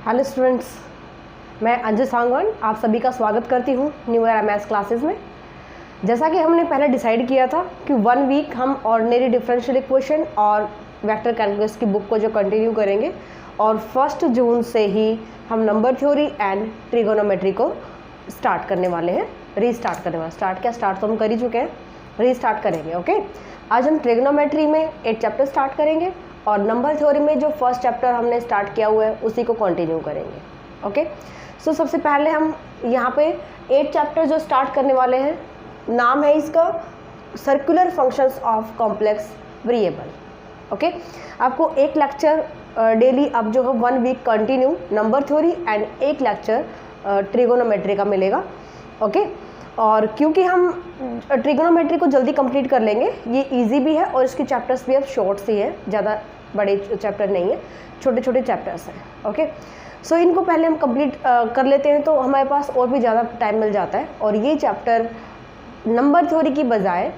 Hello students, मैं अंजू सांगवान आप सभी का स्वागत करती हूँ न्यू एरा मैथ्स क्लासेस में। जैसा कि हमने पहले डिसाइड किया था कि 1 वीक हम ऑर्डिनरी डिफरेंशियल इक्वेशन और वेक्टर कैलकुलस की बुक को जो कंटिन्यू करेंगे और 1 जून से ही हम नंबर थ्योरी एंड ट्रिगोनोमेट्री को स्टार्ट करने वाले हैं, रीस्टार्ट करने वाले। स्टार्ट तो हम कर ही चुके हैं, रीस्टार्ट करेंगे। ओके, आज हम ट्रिगोनोमेट्री में 8 चैप्टर स्टार्ट करेंगे और नंबर थ्योरी में जो फर्स्ट चैप्टर हमने स्टार्ट किया हुआ है उसी को कंटिन्यू करेंगे। ओके, सो सबसे पहले हम यहाँ पे 8 चैप्टर जो स्टार्ट करने वाले हैं, नाम है इसका circular functions of complex variable. Okay, आपको एक लेक्चर डेली अब जो है 1 week continue number theory and एक लेक्चर ट्रिगोनोमेट्री का मिलेगा। ओके, और क्योंकि हम ट्रिगोनोमेट्री को जल्दी कंप्लीट कर लेंगे, ये इजी भी है और इसके चैप्टर्स भी अब शॉर्ट सी है, ज़्यादा बड़े चैप्टर नहीं है, छोटे छोटे चैप्टर्स हैं। ओके, सो इनको पहले हम कंप्लीट कर लेते हैं तो हमारे पास और भी ज़्यादा टाइम मिल जाता है। और ये चैप्टर नंबर थ्योरी की बजाय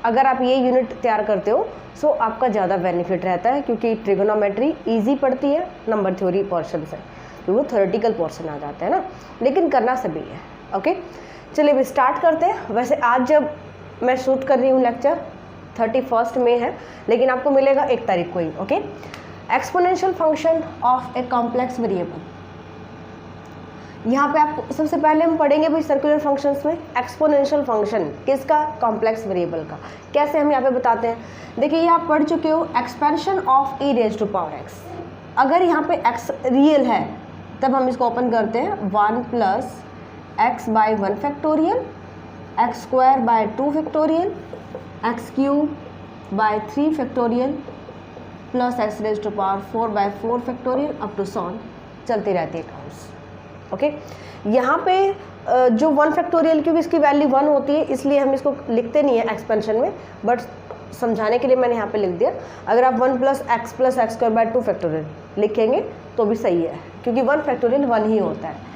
अगर आप ये यूनिट तैयार करते हो सो आपका ज़्यादा बेनिफिट रहता है, क्योंकि ट्रिगोनोमेट्री ईजी पड़ती है नंबर थ्योरी पोर्शन से, क्योंकि वो थ्योरेटिकल पोर्शन आ जाता है ना, लेकिन करना सभी है। ओके, चलिए भी स्टार्ट करते हैं। वैसे आज जब मैं शूट कर रही हूँ लेक्चर 31 में है, लेकिन आपको मिलेगा 1 तारीख को ही। Okay, exponential function of a complex variable. यहाँ पे आपको सबसे पहले हम पढ़ेंगे भाई सर्कुलर फंक्शंस में एक्सपोनेंशियल फंक्शन किसका, कॉम्प्लेक्स वेरिएबल का। कैसे हम यहाँ पे बताते हैं, देखिए ये आप पढ़ चुके हो, expansion of e raise to power x। अगर यहाँ पे x रियल है तब हम इसको ओपन करते हैं 1 plus x by 1 factorial, x square by 2 factorial, x cube by 3 factorial plus x raise to power 4 by 4 factorial up to so on चलती रहती है टर्म्स। ओके, यहाँ पे जो 1 फैक्टोरियल क्योंकि इसकी वैल्यू 1 होती है इसलिए हम इसको लिखते नहीं है एक्सपेंशन में, बट समझाने के लिए मैंने यहाँ पे लिख दिया। अगर आप 1 plus x square by 2 factorial लिखेंगे तो भी सही है, क्योंकि 1 फैक्टोरियल 1 ही होता है।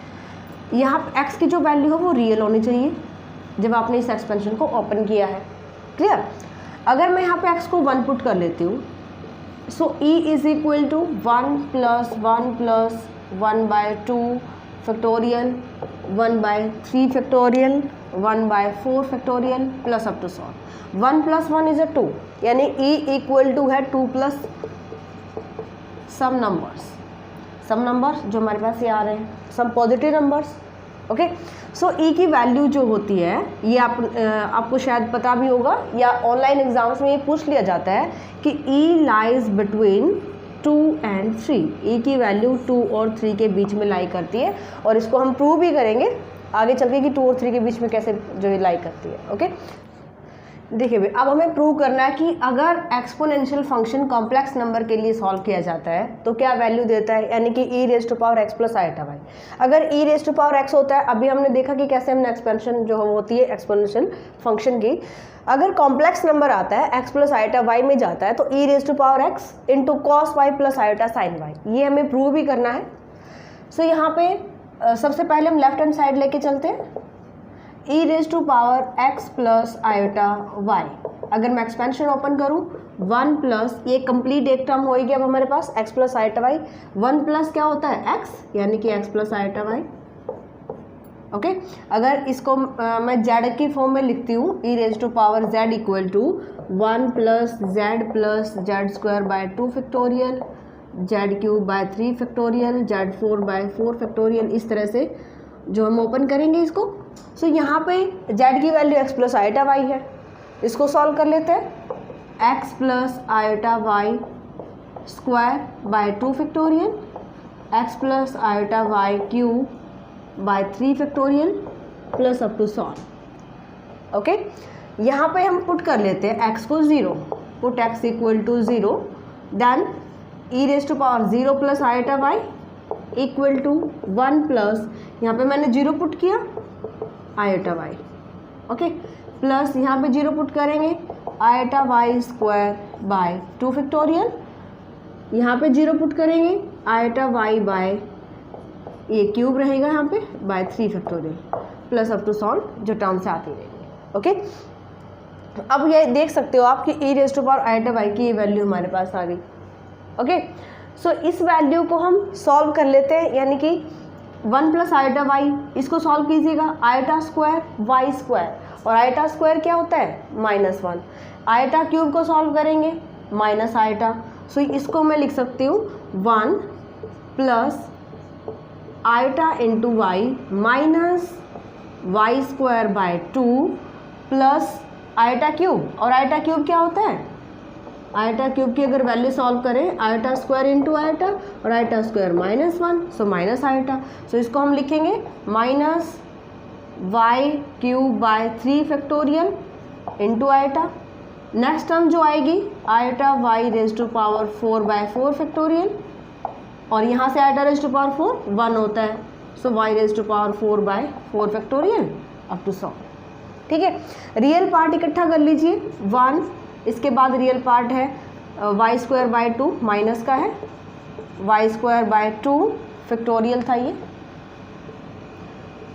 यहाँ x की जो वैल्यू हो वो रियल होनी चाहिए जब आपने इस एक्सपेंशन को ओपन किया है। क्लियर? अगर मैं यहाँ पे x को 1 पुट कर लेती हूँ, so e is equal to 1 plus 1 plus 1 by 2 factorial, 1 by 3 factorial, 1 by 4 factorial plus up to so on. 1 plus 1 is 2, यानी e इक्वल टू है 2 प्लस सम नंबर्स जो हमारे पास ये आ रहे हैं, सम पॉजिटिव नंबर्स। ओके, सो e की वैल्यू जो होती है ये आपको शायद पता भी होगा या ऑनलाइन एग्जाम्स में ये पूछ लिया जाता है कि e lies between 2 and 3। e की वैल्यू 2 और 3 के बीच में लाई करती है, और इसको हम प्रूव भी करेंगे आगे चल के कि 2 और 3 के बीच में कैसे जो है लाई करती है। ओके, देखिए भाई, अब हमें प्रूव करना है कि अगर एक्सपोनेंशियल फंक्शन कॉम्प्लेक्स नंबर के लिए सॉल्व किया जाता है तो क्या वैल्यू देता है, यानी कि e raise to power x plus iota y. अगर e raise to power x होता है, अभी हमने देखा कि कैसे हमने एक्सपेंशन जो होती है एक्सपोनेंशियल फंक्शन की, अगर कॉम्प्लेक्स नंबर आता है x प्लस आइटा y में जाता है तो e raise to power x into cos y plus iota sine y, ये हमें प्रूव भी करना है। सो यहाँ पे सबसे पहले हम लेफ्ट हैंड साइड लेके चलते हैं, e raise to power x plus iota y। अगर मैं एक्सपेंशन ओपन करूँ 1 प्लस, ये कंप्लीट एक टर्म होएगी अब हमारे पास x plus iota y। 1 plus क्या होता है x, यानी कि x plus iota y। Okay, अगर इसको मैं z की फॉर्म में लिखती हूँ, e raise to power z equal to 1 plus z square by 2 factorial, z cube by 3 factorial, z4 by 4 factorial, इस तरह से जो हम ओपन करेंगे इसको। सो यहाँ पे z की value x plus iota y है, इसको सॉल्व कर लेते हैं। x plus iota y square by 2 factorial, x plus iota y cube by 3 factorial plus up to so on. Okay, यहाँ पे हम पुट कर लेते हैं x को 0, put x equal to 0, then e raise to power 0 plus iota y equal to 1 plus, यहाँ पे मैंने 0 पुट किया आयोटा y। ओके, प्लस यहाँ पे 0 पुट करेंगे iota y square by 2 factorial, यहाँ पे 0 पुट करेंगे आयोटा y बाय, ये क्यूब रहेगा यहाँ पे by 3 factorial plus up to so on जो टर्म से आती रहेगी। ओके, अब ये देख सकते हो आप कि e raise to power iota y की ये वैल्यू हमारे पास आ गई। ओके, सो इस वैल्यू को हम सॉल्व कर लेते हैं, यानी कि 1 प्लस आयोटा वाई, इसको सॉल्व कीजिएगा, आयोटा स्क्वायर वाई स्क्वायर, और आयोटा स्क्वायर क्या होता है -1, आयोटा क्यूब को सॉल्व करेंगे माइनस आयोटा, सो इसको मैं लिख सकती हूँ 1 plus iota into y minus y square by 2 plus iota cube, और आयोटा क्यूब क्या होता है, आयोटा क्यूब की अगर वैल्यू सॉल्व करें आयोटा स्क्वायर इंटू आयोटा, और iota square -1, so minus iota, so इसको हम लिखेंगे minus y cube by 3 factorial into iota. Next term जो आएगी iota y raise to power 4/4 factorial, और यहाँ से आयोटा रेज टू पावर 4 1 होता है, so y raise to power 4/4 factorial up to 100। ठीक है, रियल पार्ट इकट्ठा कर लीजिए 1, इसके बाद रियल पार्ट है वाई स्क्वायर बाय 2 माइनस का है, वाई स्क्वायर बाय 2 फैक्टोरियल था ये,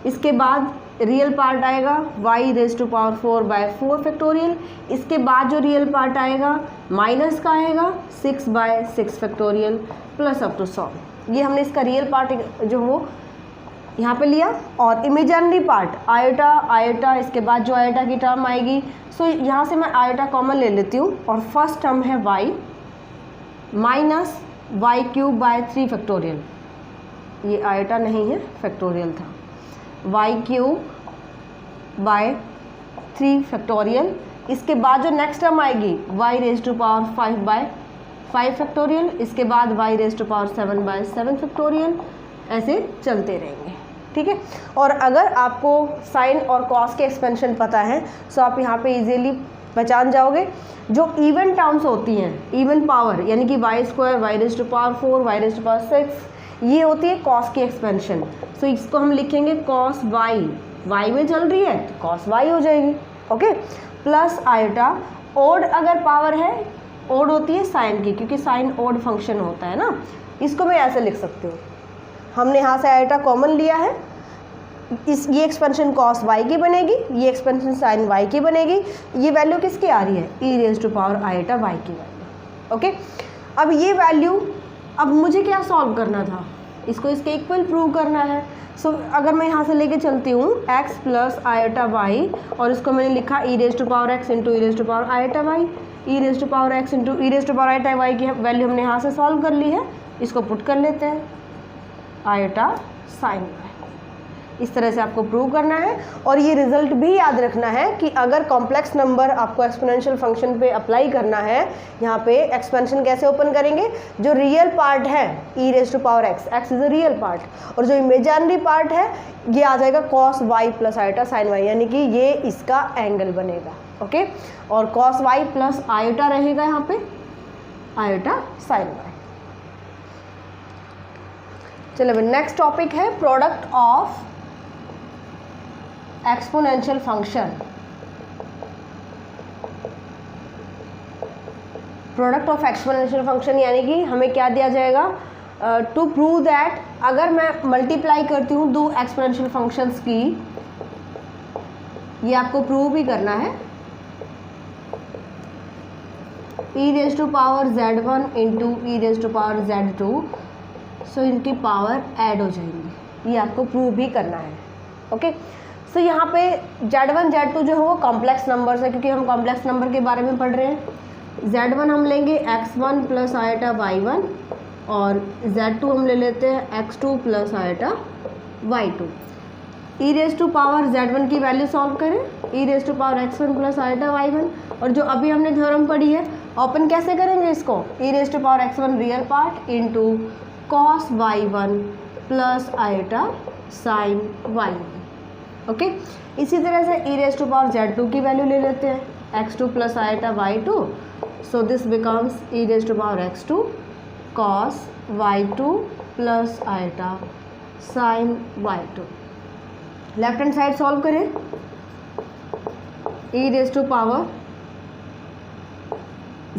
इसके बाद रियल पार्ट आएगा y raise to power 4/4 factorial, इसके बाद जो रियल पार्ट आएगा माइनस का आएगा 6/6 फैक्टोरियल प्लस अप टू 100। ये हमने इसका रियल पार्ट जो वो यहाँ पे लिया, और इमेजिनरी पार्ट आयोटा आयोटा, इसके बाद जो आयोटा की टर्म आएगी, सो यहाँ से मैं आयोटा कॉमन ले लेती हूँ, और फर्स्ट टर्म है y minus y cube by 3 factorial, ये आयोटा नहीं है फैक्टोरियल था, वाई क्यूब बाय 3 फैक्टोरियल, इसके बाद जो नेक्स्ट टर्म आएगी y raise to power 5/5 factorial, इसके बाद y raise to power 7/7 factorial, ऐसे चलते रहेंगे। ठीक है, और अगर आपको साइन और कॉस के एक्सपेंशन पता है तो आप यहाँ पे इजीली पहचान जाओगे। जो इवन टर्म्स होती हैं, इवन पावर, यानी कि y square, y raise to power 4, y raise to power 6, ये होती है कॉस की एक्सपेंशन। सो इसको हम लिखेंगे कॉस वाई, वाई में चल रही है तो कॉस वाई हो जाएगी। ओके, प्लस आयोटा, ओड अगर पावर है, ओड होती है साइन की, क्योंकि साइन ओड फंक्शन होता है ना, इसको मैं ऐसे लिख सकती हूँ, हमने यहाँ से आयोटा कॉमन लिया है, ये एक्सपेंशन कॉस वाई की बनेगी, ये एक्सपेंशन साइन वाई की बनेगी, ये वैल्यू किसकी आ रही है, e raise to power iota y की वैल्यू। ओके, अब ये वैल्यू, अब मुझे क्या सॉल्व करना था, इसको इसके इक्वल प्रूव करना है। सो अगर मैं यहाँ से लेके चलती हूँ x प्लस आयोटा वाई, और इसको मैंने लिखा e raise to power x into e raise to power iota y, e raise to power x into e raise to power iota y की वैल्यू हमने यहाँ से सॉल्व कर ली है, इसको पुट कर लेते हैं आयोटा साइन वाई। इस तरह से आपको प्रूव करना है, और ये रिजल्ट भी याद रखना है कि अगर कॉम्प्लेक्स नंबर आपको एक्सपोनेंशियल फंक्शन पे अप्लाई करना है, यहाँ पे एक्सपेंशन कैसे ओपन करेंगे, जो रियल पार्ट है e raise to power x is a real part, और जो इमेजिनरी पार्ट है ये आ जाएगा cos y plus iota sine y, यानी कि ये इसका एंगल बनेगा। ओके, और कॉस वाई प्लस आयोटा रहेगा यहाँ पे आयोटा साइन वाई। चलो नेक्स्ट टॉपिक है product of exponential function. Product of exponential function यानी कि हमें क्या दिया जाएगा, टू प्रूव दैट अगर मैं मल्टीप्लाई करती हूँ दो एक्सपोनेंशियल फंक्शंस की, ये आपको प्रूव भी करना है, e raise to power z1 into e raise to power z2, so इनकी पावर ऐड हो जाएंगी, ये आपको प्रूव भी करना है। ओके, सो यहाँ पे z1 z2 जो है वो कॉम्प्लेक्स नंबर्स है, क्योंकि हम कॉम्प्लेक्स नंबर के बारे में पढ़ रहे हैं। z1 हम लेंगे x1 प्लस आयोटा y1, और z2 हम ले लेते हैं x2 plus iota y2। E raise to power z1 की वैल्यू सॉल्व करें, e raise to power x1 plus iota y1, और जो अभी हमने थ्योरम पढ़ी है ओपन कैसे करेंगे इसको, e raise to power x1 real part into cos y1 plus iota sine y1। Okay, इसी तरह से ई रेज टू पावर z2 की वैल्यू ले लेते हैं x2 plus iota y2, so this becomes e raise to power x2 cos y2 plus iota sine y2। Left hand side solve करें, e raise to power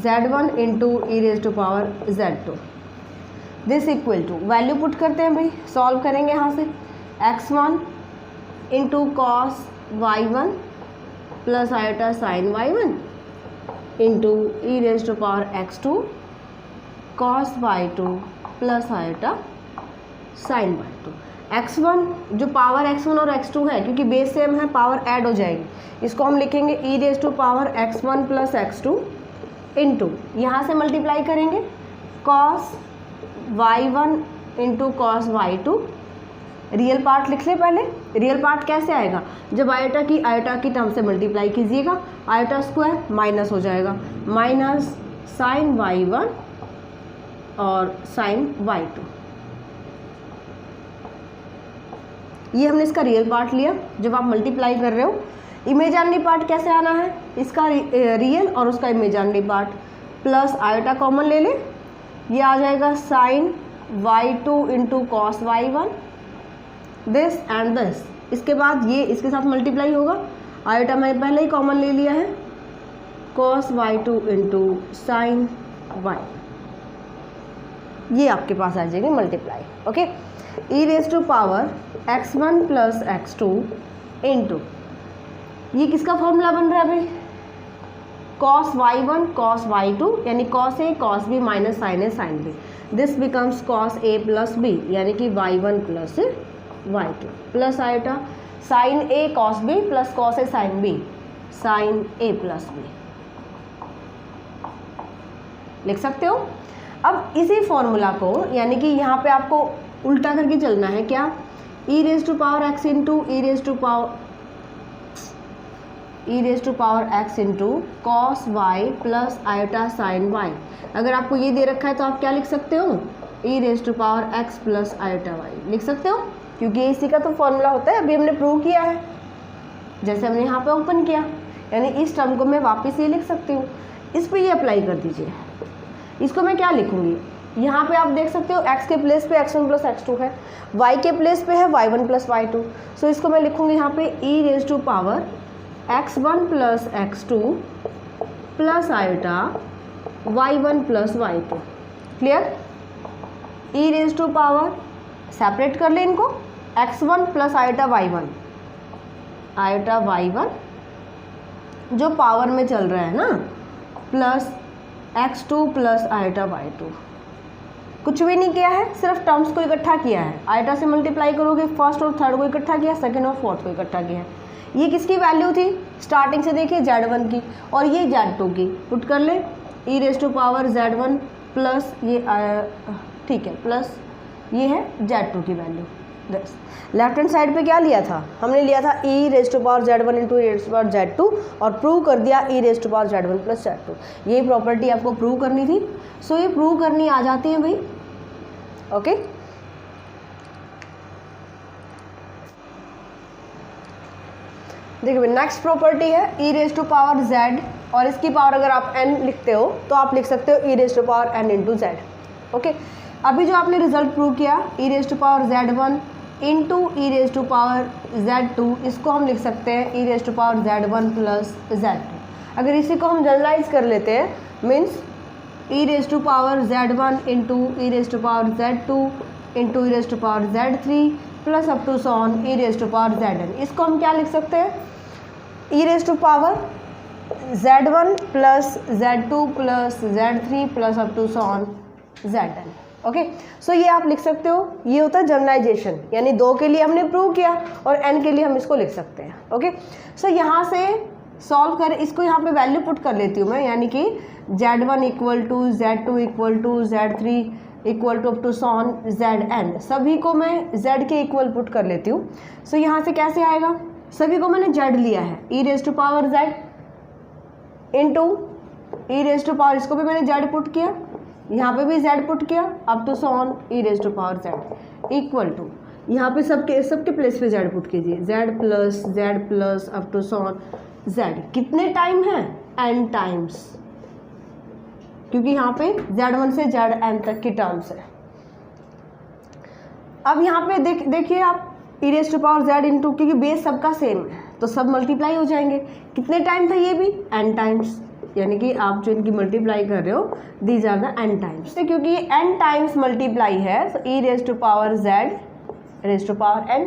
z1 into e raise to power z2, this equal to value put करते हैं भाई, solve करेंगे यहाँ से x1 into cos y1 plus iota sine y1 into e raise to power x2 cos y2 plus iota sine by to. x1 जो power x1 और x2 है, क्योंकि बेस सेम है, पावर ऐड हो जाएगी, इसको हम लिखेंगे e raise to power x1 plus x2 into, यहाँ से मल्टीप्लाई करेंगे cos y1 into cos y2। Real part लिख ले पहले। रियल पार्ट कैसे आएगा, जब आयोटा की टर्म से मल्टीप्लाई कीजिएगा, आयोटा स्क्वायर माइनस हो जाएगा, माइनस साइन y1 और साइन y2। ये हमने इसका रियल पार्ट लिया। जब आप मल्टीप्लाई कर रहे हो, इमेजिनरी पार्ट कैसे आना है, इसका रियल और उसका imaginary part, plus iota common ले ले, ये आ जाएगा sine y2 into cos y1, this and this. इसके बाद ये इसके साथ मल्टीप्लाई होगा, आयोटा मैंने पहले ही कॉमन ले लिया है, cos y2 into sine y, ये आपके पास आ जाएगी multiply. Okay, e raise to power x1 plus x2 into, ये किसका फॉर्मूला बन रहा है भाई, कॉस y1 कॉस y2 यानी cos A cos B minus sine A sine B, this becomes cos A plus B यानी कि y1 plus y2 plus iota sine A cos B plus cos A sine B, sine A plus B लिख सकते हो। अब इसी formula को यानी कि यहाँ पे आपको उल्टा करके चलना है, क्या, e raise to power x into e raise to power x into cos y plus iota sine y। अगर आपको ये दे रखा है तो आप क्या लिख सकते हो, e raise to power x plus iota y लिख सकते हो, क्योंकि इसी का तो फॉर्मूला होता है। अभी हमने प्रूव किया है, जैसे हमने यहाँ पे ओपन किया, यानी इस टर्म को मैं वापस ये लिख सकती हूँ। इस पर ये अप्लाई कर दीजिए। इसको मैं क्या लिखूँगी, यहाँ पे आप देख सकते हो x के प्लेस पे x1 प्लस x2 है, y के प्लेस पे है y1 प्लस y2। सो इसको मैं लिखूँगी यहाँ पे e raise to power x1 plus x2 plus iota y1 plus y2। Clear, e raise to power, separate कर ले इनको, x1 plus iota y1, iota y1 जो पावर में चल रहा है ना, plus x2 plus iota y2। कुछ भी नहीं किया है, सिर्फ टर्म्स को इकट्ठा किया है। आयोटा से मल्टीप्लाई करोगे, फर्स्ट और थर्ड को इकट्ठा किया, सेकंड और फोर्थ को इकट्ठा किया है। ये किसकी वैल्यू थी, स्टार्टिंग से देखिए Z1 की, और ये Z2 की, पुट कर ले e raise to power Z1 plus ये ठीक है, प्लस ये है Z2 की वैल्यू। दस लेफ्ट हैंड साइड पे क्या लिया था, हमने लिया था e raise to power Z1 into e raise to power Z2 और प्रूव कर दिया e raise to power Z1 plus Z2। ये प्रॉपर्टी आपको प्रूव करनी थी, सो ये प्रूव करनी आ जाती है भाई। ओके, देखिए नेक्स्ट प्रॉपर्टी है e raise to power Z, और इसकी पावर अगर आप n लिखते हो तो आप लिख सकते हो e raise to power n into Z। Okay, अभी जो आपने रिजल्ट प्रूव किया e raise to power Z1 into e raise to power Z2, इसको हम लिख सकते हैं e raise to power Z1 plus Z2। अगर इसी को हम जनरलाइज कर लेते हैं, means e raise to power Z1 into e raise to power Z2 into e raise to power Z3 plus up to so on e raise to power Zn। इसको हम क्या लिख सकते हैं, e raise to power Z1 plus Z2 plus Z3 plus up to so on Zn। Okay, so ये आप लिख सकते हो, ये होता है जनरलाइजेशन, यानी 2 के लिए हमने प्रूव किया और n के लिए हम इसको लिख सकते हैं। ओके, सो यहाँ से सॉल्व कर, इसको यहाँ पे वैल्यू पुट कर लेती हूँ मैं, यानी कि Z1 equal to Z2 equal to Z3 equal to up to so on Zn, सभी को मैं Z के इक्वल पुट कर लेती हूँ। सो यहाँ से कैसे आएगा, सभी को मैंने Z लिया है, e raise to power Z into e raise to power, इसको भी मैंने Z पुट किया, यहाँ पे भी Z पुट किया, up to so on e raise to power Z equal to, यहाँ पे सबके प्लेस पे Z पुट कीजिए, Z plus up to so on Z। कितने टाइम है, n टाइम्स, क्योंकि यहाँ पे Z1 से Zn तक की टर्म्स है। अब यहाँ पे देखिए आप e raise to power Z into, क्योंकि बेस सबका सेम है तो सब मल्टीप्लाई हो जाएंगे। कितने टाइम था, ये भी n टाइम्स, यानी कि आप जो इनकी मल्टीप्लाई कर रहे हो these are the n times, क्योंकि ये n टाइम्स मल्टीप्लाई है, तो e raise to power Z raise to power n,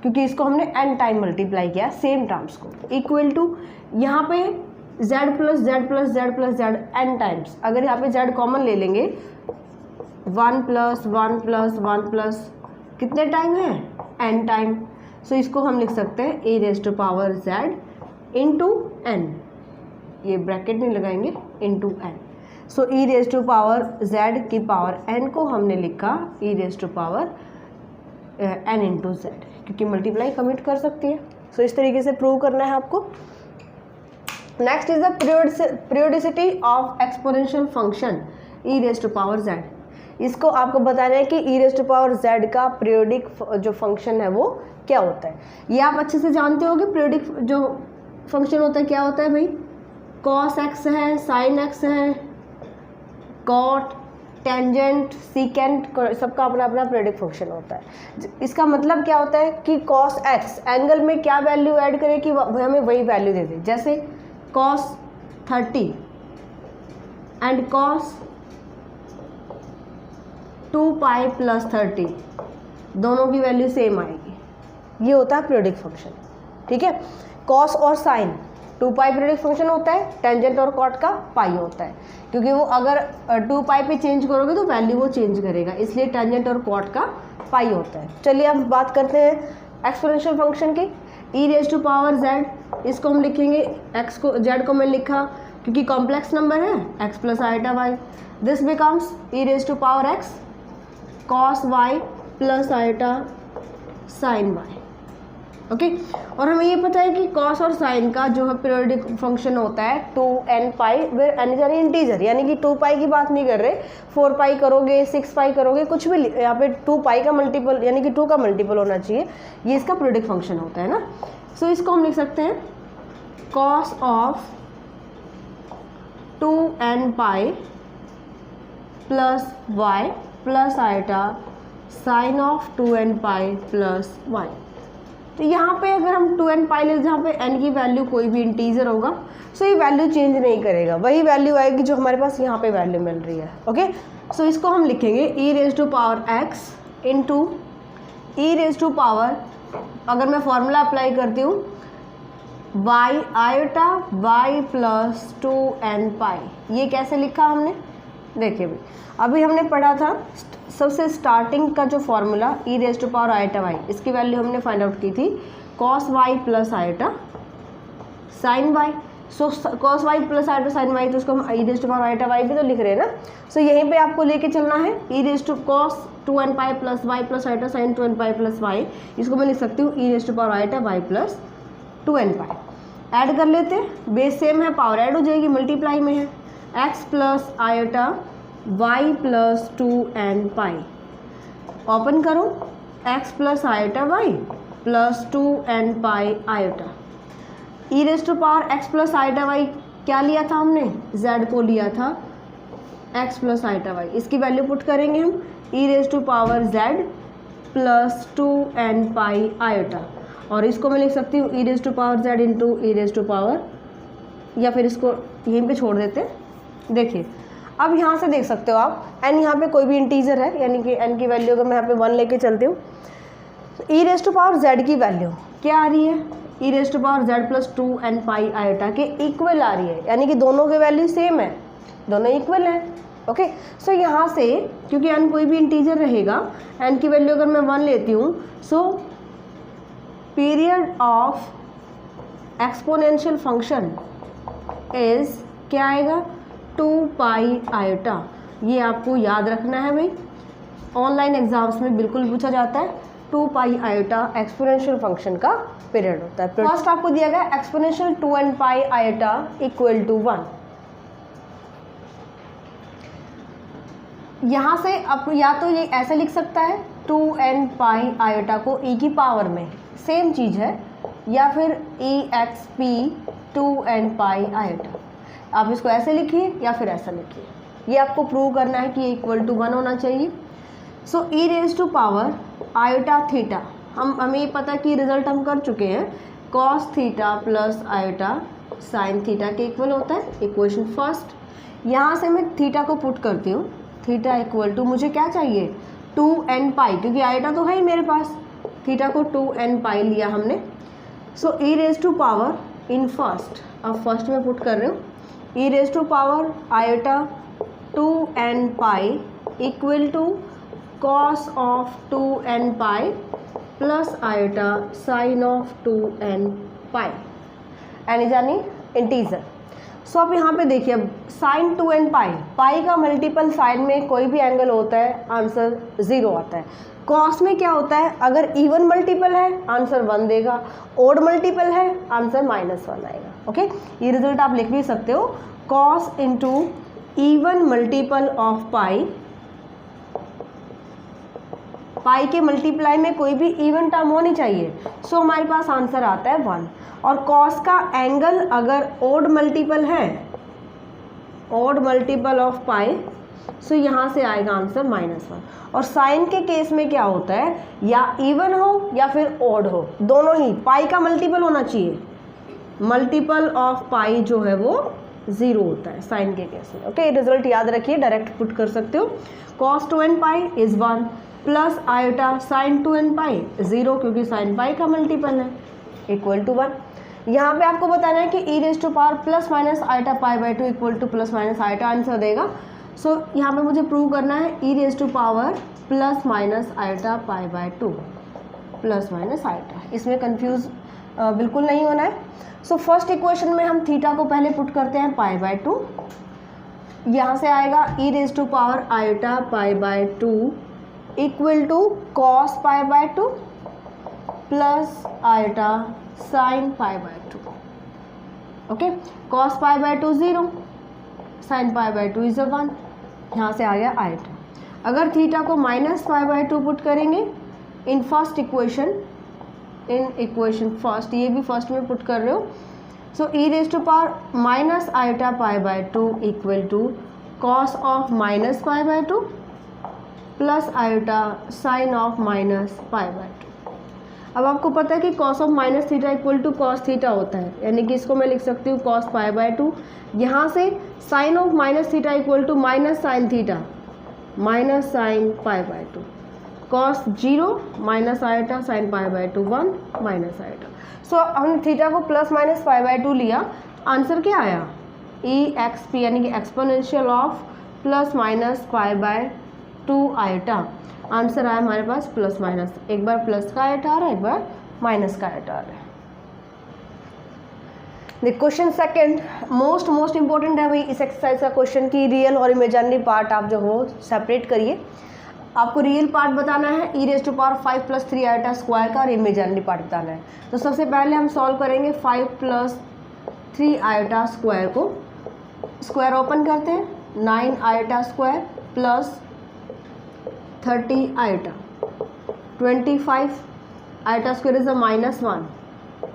क्योंकि इसको हमने n टाइम मल्टीप्लाई किया सेम टर्म्स को, इक्वल टू यहाँ पे Z plus Z plus Z plus Z n times. अगर यहाँ पे Z कॉमन ले लेंगे, 1 प्लस 1 प्लस 1 प्लस कितने टाइम है, n टाइम। सो इसको हम लिख सकते हैं e raise to power z into n, ये ब्रैकेट नहीं लगाएंगे, into n। So e raise to power z की पावर n को हमने लिखा e raise to power n into z, क्योंकि मल्टीप्लाई कमिट कर सकती है। सो इस तरीके से प्रूव करना है आपको। Next is the periodicity of exponential function e raise to power z। इसको आपको बताना है कि e raise to power z का पीरियोडिक जो फंक्शन है वो क्या होता है। ये आप अच्छे से जानते हो कि पीरियोडिक जो फंक्शन होता है क्या होता है भाई, cos x है, sin x है, cot, टेंजेंट, सीकेंट, सबका अपना अपना पीरियोडिक फंक्शन होता है। इसका मतलब क्या होता है कि cos x एंगल में क्या वैल्यू ऐड करे कि हमें वही वैल्यू दे दे। जैसे cos 30 and cos 2 pi plus 30, दोनों की वैल्यू सेम आएगी, ये होता है पीरियोडिक फंक्शन। ठीक है, cos और sin 2 पाई पीरियोडिक फंक्शन होता है, टेंजेंट और कॉट का पाई होता है, क्योंकि वो अगर 2 पाई पे चेंज करोगे तो वैल्यू वो चेंज करेगा, इसलिए टेंजेंट और कॉट का पाई होता है। चलिए अब बात करते हैं एक्सपोनेंशियल फंक्शन की। e raise to power z, इसको हम लिखेंगे, x को z को मैंने लिखा क्योंकि कॉम्प्लेक्स नंबर है, x plus iota y, this becomes e raise to power x cos y plus iota sin y। Okay, और हमें ये पता है कि cos और sin का जो है पीरियोडिक फंक्शन होता है 2n पाई, वेर n यानी इंटीजर, यानी कि 2 पाई की बात नहीं कर रहे, 4 पाई करोगे, 6 पाई करोगे, कुछ भी, यहाँ पे 2 पाई का मल्टीपल यानी कि 2 का मल्टीपल होना चाहिए, ये इसका पीरियोडिक फंक्शन होता है ना। सो इसको हम लिख सकते हैं cos of 2n pi plus y plus iota sine of 2n pi plus y। तो यहाँ पे अगर हम 2n पाई ले, जहाँ पे n की वैल्यू कोई भी इंटीजर होगा, सो ये वैल्यू चेंज नहीं करेगा, वही वैल्यू आएगी जो हमारे पास यहाँ पे वैल्यू मिल रही है। ओके, सो इसको हम लिखेंगे e raise to power x into e raise to power, अगर मैं फॉर्मूला अप्लाई करती हूँ, y iota y plus 2n pi. ये कैसे लिखा हमने, देखिए भाई, अभी हमने पढ़ा था सबसे स्टार्टिंग का जो formula e raise to power iota y, इसकी वैल्यू हमने फाइंड आउट की थी cos y plus iota sin y। सो cos y plus iota sin y, तो उसको हम e raise to power iota y भी तो लिख रहे हैं ना। सो यहीं पे आपको लेके चलना है e raise to cos 2n pi plus y plus iota sin 2n pi plus y, इसको मैं लिख सकती हूँ e raise to power iota y plus 2n pi. Add कर लेते हैं, बेस सेम है, पावर ऐड हो जाएगी, मल्टीप्लाई में है, x plus iota y plus 2n pi, open करो, x plus iota y plus 2n pi iota, e raise to power x plus iota y क्या लिया था हमने, z को लिया था x प्लस आयोटा y, इसकी वैल्यू पुट करेंगे हम e raise to power z plus 2n pi iota, और इसको मैं लिख सकती हूँ e raise to power z into e raise to power, या फिर इसको यहीं पे छोड़ देते हैं। देखिए अब यहाँ से देख सकते हो आप, n यहाँ पे कोई भी इंटीजर है, यानी कि n की वैल्यू अगर मैं यहाँ पे 1 लेके चलती हूँ, e raise to power z की वैल्यू क्या आ रही है, e raise to power z plus 2n pi iota के इक्वल आ रही है, यानी कि दोनों की वैल्यू सेम है, दोनों इक्वल है। ओके, सो यहाँ से क्योंकि n कोई भी इंटीजर रहेगा, n की वैल्यू अगर मैं 1 लेती हूँ, so period of exponential function is क्या आएगा, 2 पाई आयोटा। ये आपको याद रखना है भाई, ऑनलाइन एग्जाम्स में बिल्कुल पूछा जाता है, 2 पाई आयोटा एक्सपोनेंशियल फंक्शन का पीरियड होता है। फर्स्ट आपको दिया गया exponential 2n pi iota equal to 1। यहाँ से आप या तो ये ऐसे लिख सकता है 2n पाई आयोटा को e की पावर में, सेम चीज़ है, या फिर exp 2n पाई आयोटा, आप इसको ऐसे लिखिए या फिर ऐसा लिखिए, ये आपको प्रूव करना है कि ये इक्वल टू 1 होना चाहिए। So e raise to power iota theta, हमें ये पता कि रिजल्ट हम कर चुके हैं, cos theta plus iota sine theta के इक्वल होता है, इक्वेशन फर्स्ट। यहाँ से मैं थीटा को पुट करती हूँ, थीटा इक्वल टू मुझे क्या चाहिए, 2n पाई, क्योंकि आयोटा तो है ही मेरे पास, थीटा को 2n पाई लिया हमने। So e raise to power in first, अब फर्स्ट में पुट कर रही हूँ, e raise to power iota 2n pi equal to cos of 2n pi plus iota sine of 2n pi, n जानी integer. So अब यहाँ पे देखिए, अब साइन 2n पाई, पाई का मल्टीपल साइन में कोई भी एंगल होता है आंसर 0 आता है। कॉस में क्या होता है, अगर इवन मल्टीपल है आंसर 1 देगा, ओड मल्टीपल है आंसर -1 आएगा। ओके, ये रिजल्ट आप लिख भी सकते हो, cos into even multiple of pi, pi के मल्टीप्लाई में कोई भी इवन टर्म होनी चाहिए। सो हमारे पास आंसर आता है 1। और कॉस का एंगल अगर ओड मल्टीपल है, ओड मल्टीपल ऑफ पाई, सो यहाँ से आएगा आंसर -1। और साइन के केस में क्या होता है, या इवन हो या फिर ओड हो, दोनों ही, पाई का मल्टीपल होना चाहिए, मल्टीपल ऑफ पाई जो है वो 0 होता है साइन के केस में। ओके, रिजल्ट याद रखिए, डायरेक्ट पुट कर सकते हो। Cos 2n pi is 1 plus iota sign 2n पाई 0, क्योंकि साइन पाई का मल्टीपल है, इक्वल टू 1। यहाँ पे आपको बताना है कि e raise to power plus minus iota pi by 2 equal to plus minus iota answer देगा। सो यहाँ पे मुझे प्रूव करना है e raise to power plus minus iota pi by 2 plus minus iota, इसमें कंफ्यूज बिल्कुल नहीं होना है। सो फर्स्ट इक्वेशन में हम थीटा को पहले पुट करते हैं पाई बाई 2, यहाँ से आएगा e raise to power iota pi by 2 equal to cos pi by 2 plus iota sine pi by 2। Okay, cos pi by 2 0, sine pi by 2 is 1, यहाँ से आ गया आयोटा। अगर थीटा को माइनस पाई बाई 2 पुट करेंगे in first equation, in equation first, ये भी first में put कर रहे हो। So e raise to power minus iota pi by 2 equal to cos of minus pi by 2 plus iota sine of minus pi by 2। अब आपको पता है कि cos of minus theta equal to cos theta होता है, यानी कि इसको मैं लिख सकती हूँ कॉस पाई बाई 2। यहाँ से sine of minus theta equal to minus sine theta minus sine pi by 2, cos 0 minus iota sine pi by 2 1 minus iota. So हमने थीटा को प्लस माइनस पाई बाई 2 लिया, आंसर क्या आया ई x P, यानी कि exponential of plus minus pi by 2 iota. Answer आया हमारे पास plus minus, एक बार प्लस का आयोटा आ रहा है, एक बार माइनस का आयोटा आ रहा है। क्वेश्चन सेकंड मोस्ट इंपॉर्टेंट है भाई इस एक्सरसाइज का क्वेश्चन की रियल और इमेजिनरी पार्ट आप जो हो सेपरेट करिए। आपको रियल पार्ट बताना है e raise to power 5 plus 3 iota square का, और इमेजिनरी पार्ट बताना है। तो सबसे पहले हम सॉल्व करेंगे 5 प्लस 3 आयोटा स्क्वायर को। स्क्वायर ओपन करते हैं, 9 iota square plus 30 iota, 25 iota square is a -1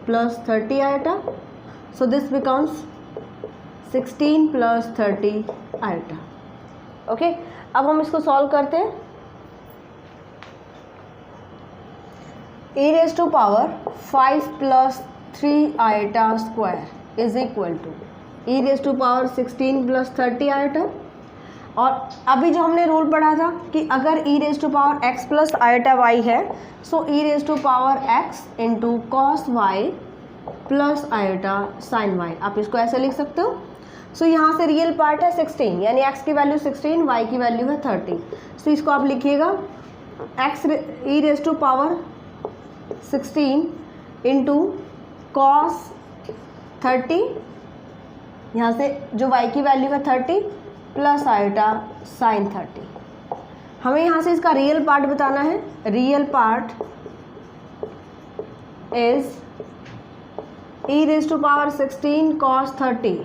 plus 30 iota, so this becomes 16 plus 30 iota. Okay, अब हम इसको सॉल्व करते हैं। e raise to power 5 plus 3 iota square is equal to e raise to power 16 plus 30 iota. और अभी जो हमने rule पढ़ा था कि अगर e raise to power x plus iota y है, so e raise to power x into cos y plus iota sine y, आप इसको ऐसे लिख सकते हो। सो यहाँ से रियल पार्ट है 16, यानी x की वैल्यू 16, y की वैल्यू है 30। सो इसको आप लिखिएगा x e raise to power 16 into cos 30, यहाँ से जो y की वैल्यू है 30 प्लस आयोटा साइन 30। हमें यहाँ से इसका रियल पार्ट बताना है। Real part is e raise to power 16 cos 30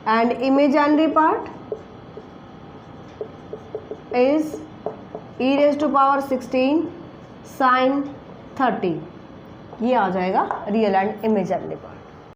and imaginary part is e raise to power 16 sine 30। ये आ जाएगा रियल एंड इमेजिनरी पार्ट।